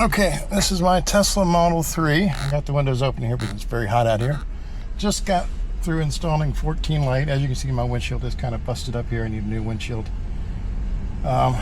Okay, this is my Tesla Model 3. I got the windows open here because it's very hot out here. Just got through installing 14 Lite. As you can see, my windshield is kind of busted up here. I need a new windshield. So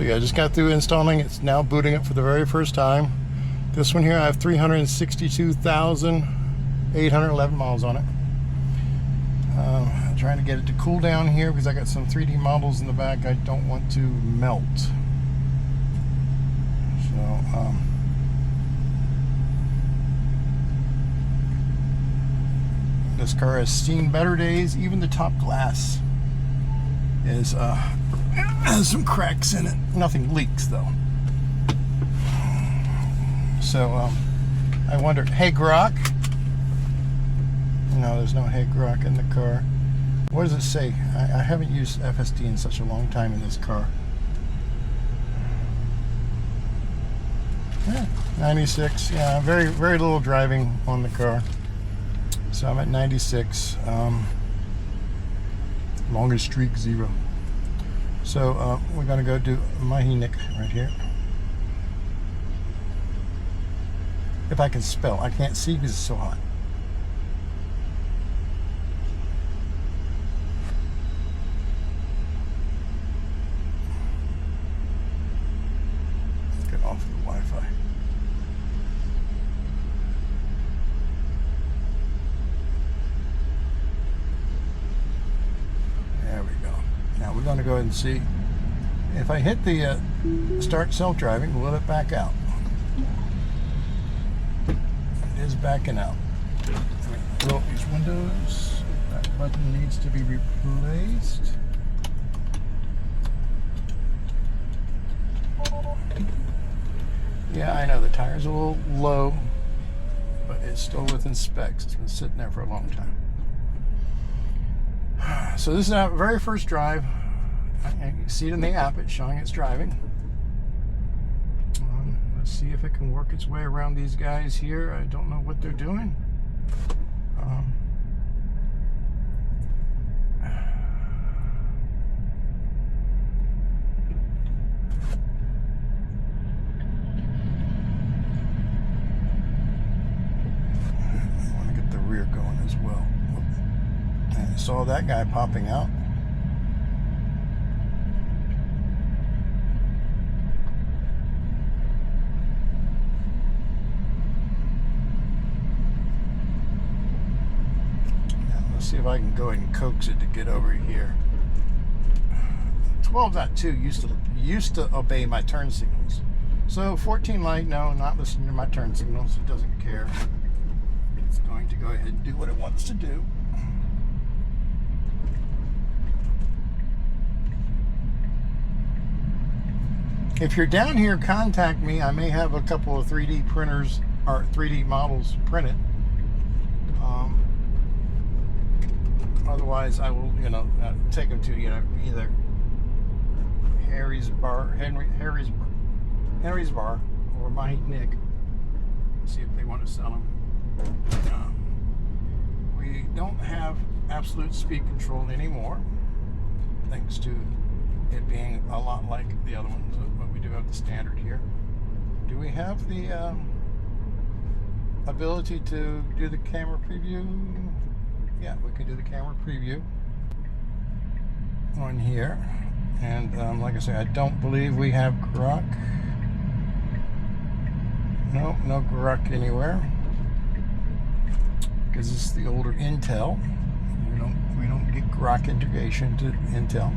yeah, I just got through installing. It's now booting up for the very first time. This one here, I have 362,811 miles on it. I'm trying to get it to cool down here because I got some 3D models in the back I don't want to melt. So, this car has seen better days. Even the top glass is has some cracks in it. Nothing leaks though. So I wonder, hey Grok? No, there's no hey Grok in the car. What does it say? I haven't used FSD in such a long time in this car. Yeah, 96. Yeah, very little driving on the car. So I'm at 96. Longest streak 0. So we're gonna go do Mahinik right here. If I can spell, I can't see because it's so hot. Let's get off the Wi-Fi. There we go. Now we're going to go ahead and see if I hit the start self-driving, will it back out? It is backing out. Blow up these windows. That button needs to be replaced. Yeah, I know the tire's a little low, but it's still within specs. It's been sitting there for a long time. So this is our very first drive. You can see it in the app. It's showing it's driving. Let's see if it can work its way around these guys here. I don't know what they're doing. I want to get the rear going as well. And I saw that guy popping out. See if I can go ahead and coax it to get over here. 12.2 used to obey my turn signals. So 14 Lite, no, not listening to my turn signals. It doesn't care. It's going to go ahead and do what it wants to do. If you're down here, contact me. I may have a couple of 3D printers or 3D models printed. Otherwise, I will, take them to, either Henry's Bar or Mahinik. See if they want to sell them. We don't have absolute speed control anymore, thanks to it being a lot like the other ones, but we do have the standard here. Do we have the ability to do the camera preview? Yeah, we can do the camera preview on here. And like I say, I don't believe we have Grok. No Grok anywhere. Because it's the older Intel. We don't get Grok integration to Intel.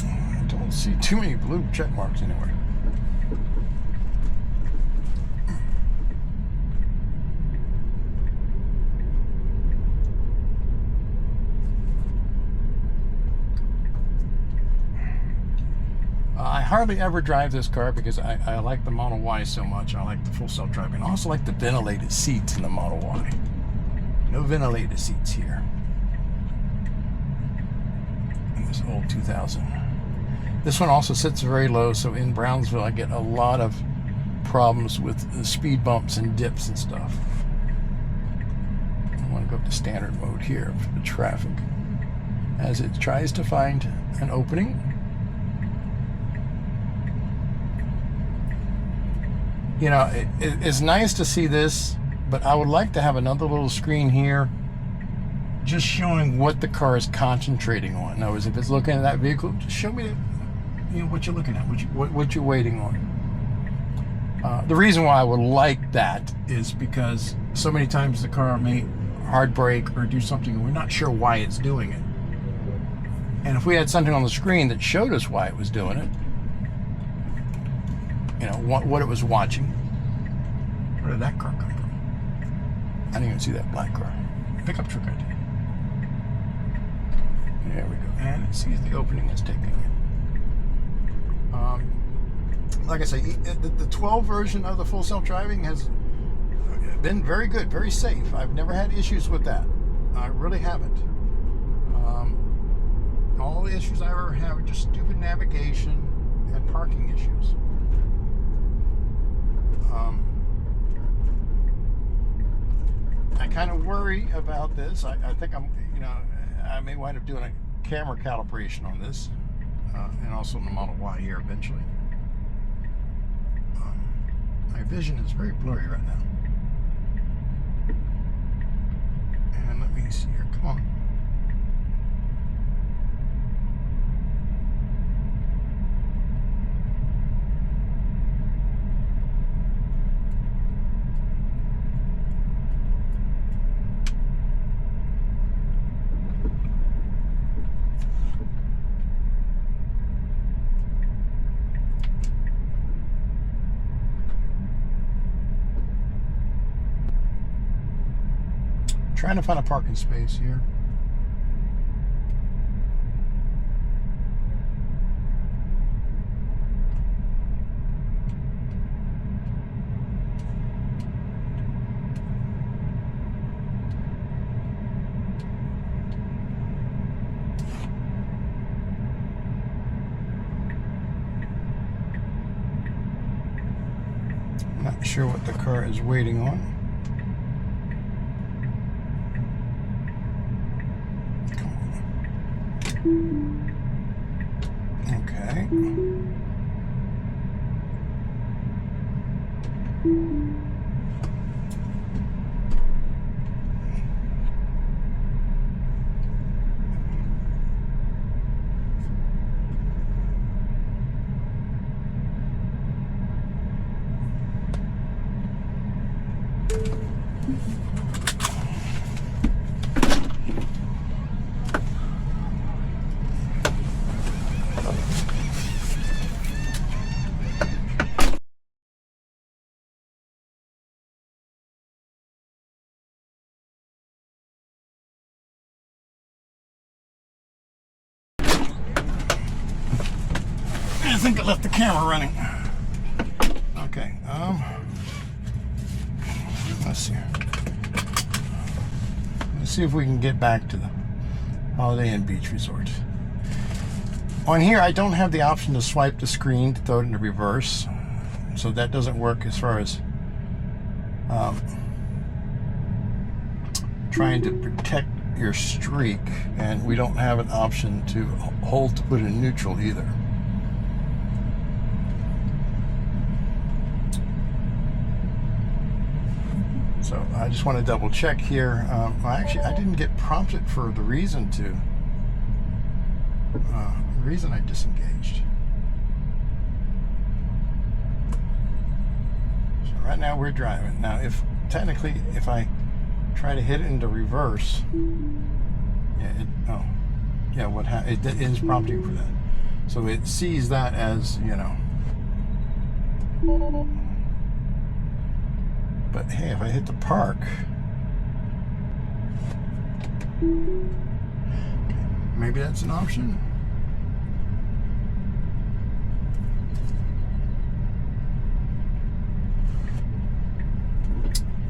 I don't see too many blue check marks anywhere. I hardly ever drive this car because I like the Model Y so much. I like the full self-driving. I also like the ventilated seats in the Model Y. No ventilated seats here. In this old 2000. This one also sits very low, so in Brownsville I get a lot of problems with the speed bumps and dips and stuff. I want to go up to standard mode here for the traffic. as it tries to find an opening. You know, it's nice to see this, but I would like to have another little screen here just showing what the car is concentrating on. In other words, if it's looking at that vehicle, just show me what you're looking at, what you're waiting on. The reason why I would like that is because so many times the car may hard brake or do something and we're not sure why it's doing it. And if we had something on the screen that showed us why it was doing it, you know, what it was watching. Where did that car come from? I didn't even see that black car. Pickup truck, I did. There we go. And it sees the opening it's taking it. Like I say, the 12 version of the full self-driving has been very good, very safe. I've never had issues with that. I really haven't. All the issues I ever have are just stupid navigation and parking issues. I kind of worry about this. I think I may wind up doing a camera calibration on this, and also on the Model Y here eventually. My vision is very blurry right now. And let me see here. Come on. Trying to find a parking space here. I'm not sure what the car is waiting on. Okay. I think I left the camera running. Okay, let's see. Let's see if we can get back to the Holiday Inn Beach Resort. On here, I don't have the option to swipe the screen to throw it into reverse, so that doesn't work as far as trying to protect your streak, and we don't have an option to hold to put it in neutral either. So I just want to double check here. Actually, I didn't get prompted for the reason I disengaged. So right now we're driving. Now, if I try to hit it into reverse, it is prompting for that. So it sees that as, you know. But hey, if I hit the park, maybe that's an option.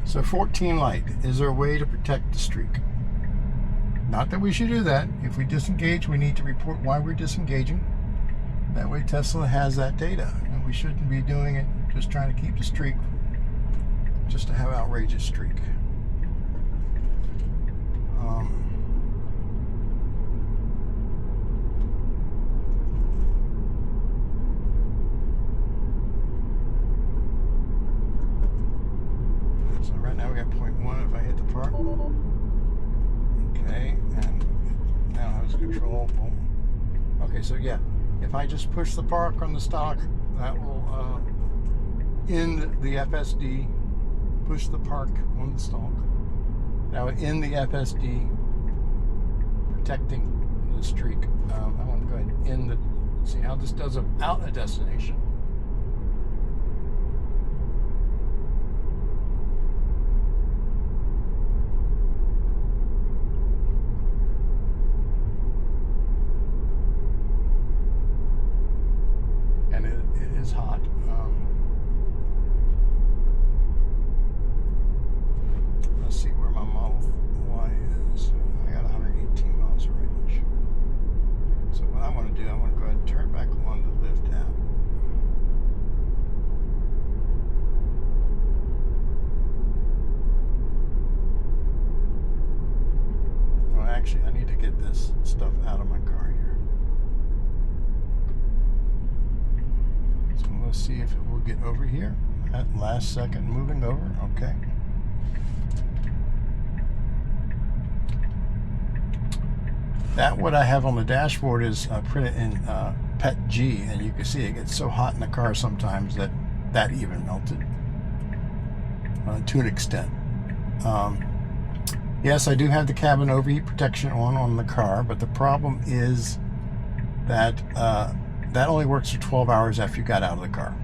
So 14 Lite, is there a way to protect the streak? Not that we should do that. If we disengage, we need to report why we're disengaging. That way Tesla has that data. And we shouldn't be doing it just trying to keep the streak, just to have outrageous streak. right now we got 0.1 if I hit the park. Okay, and it now has control. Boom. Okay, so yeah, if I just push the park on the stock, that will end the FSD. Push the park on the stock. Now in the FSD, protecting the streak. I want to go ahead and end the. See how this does without a destination. And it is hot. Let's see where my Model Y is. I got 118 miles of range. So what I want to do, I want to go ahead and turn back on the lift app. Well, actually, I need to get this stuff out of my car here. So let's see if it will get over here. At last second, moving over. Okay. That what I have on the dashboard is printed in PETG, and you can see it gets so hot in the car sometimes that even melted to an extent. Yes, I do have the cabin overheat protection on the car, but the problem is that that only works for 12 hours after you got out of the car.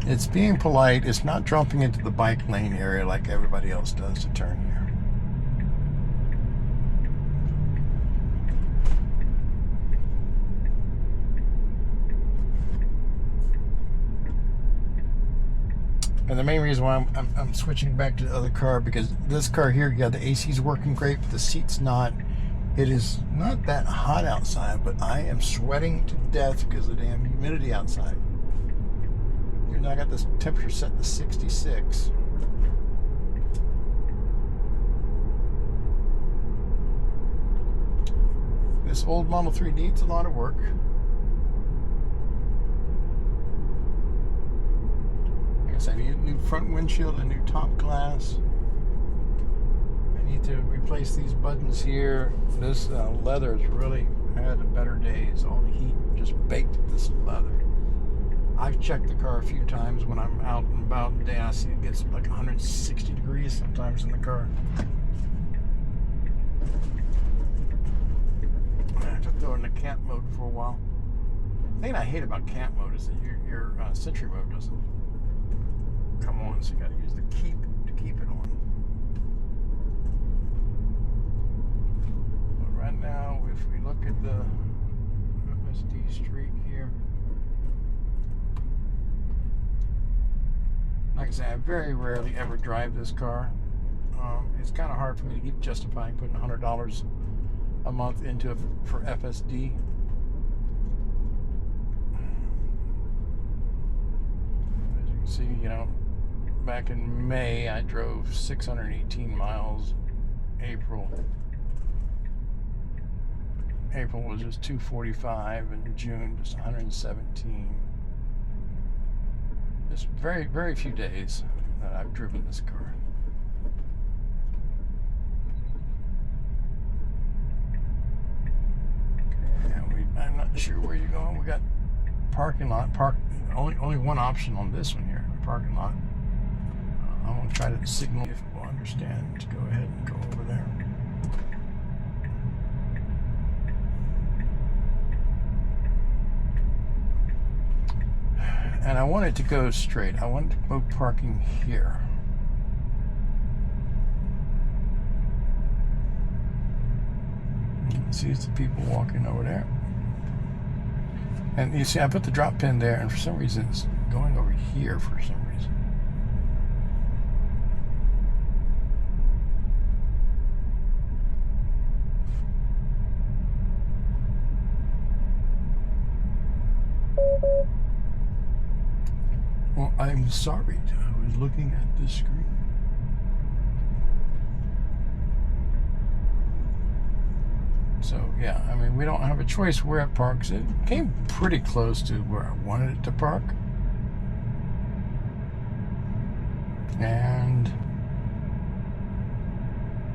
It's being polite. It's not jumping into the bike lane area like everybody else does to turn here. And the main reason why I'm switching back to the other car, because this car here, yeah, the AC's working great, but the seat's not. It is not that hot outside, but I am sweating to death because of the damn humidity outside. Now I got this temperature set to 66. This old Model 3 needs a lot of work. I guess I need a new front windshield, a new top glass. I need to replace these buttons here. This leather has really had better days. All the heat just baked this leather. I've checked the car a few times when I'm out and about and I see it gets like 160 degrees sometimes in the car. I have to throw it into camp mode for a while. The thing I hate about camp mode is that your Sentry mode doesn't come on, so you got to use the keep to keep it on. But right now, if we look at the FSD streak here, like I say, I very rarely ever drive this car. It's kind of hard for me to keep justifying putting $100 a month into it for FSD. As you can see, you know, back in May I drove 618 miles. April was just 245, and June just 117. Just very, very few days that I've driven this car. Okay, I'm not sure where you're going. We got parking lot. Only one option on this one here, parking lot. I'm gonna try to signal if it will understand to go ahead and go over there. And I want it to go straight. I want to go parking here. You can see the people walking over there. And you see, I put the drop pin there, and for some reason it's going over here for some reason. Well, I'm sorry. I was looking at the screen. So, yeah, I mean, we don't have a choice where it parks. It came pretty close to where I wanted it to park. And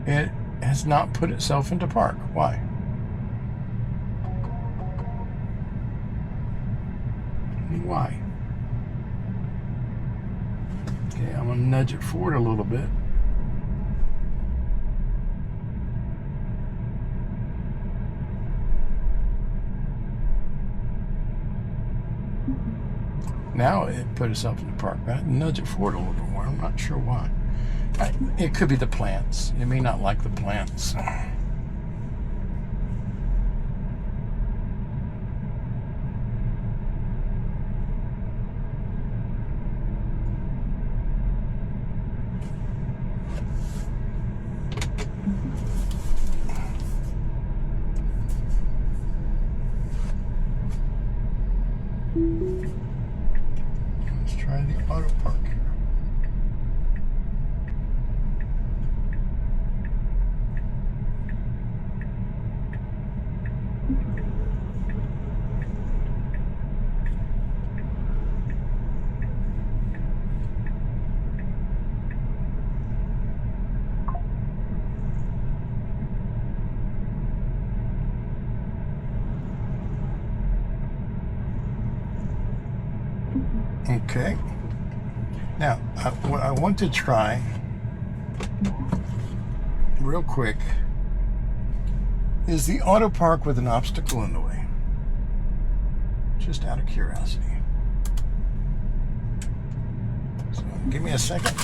it has not put itself into park. Why? Why? Okay, I'm going to nudge it forward a little bit. Now it put itself in the park. I nudge it forward a little bit more. I'm not sure why. It could be the plants. You may not like the plants. Let's try the auto park here. Okay. Now, what I want to try real quick is the auto park with an obstacle in the way. Just out of curiosity. So, give me a second.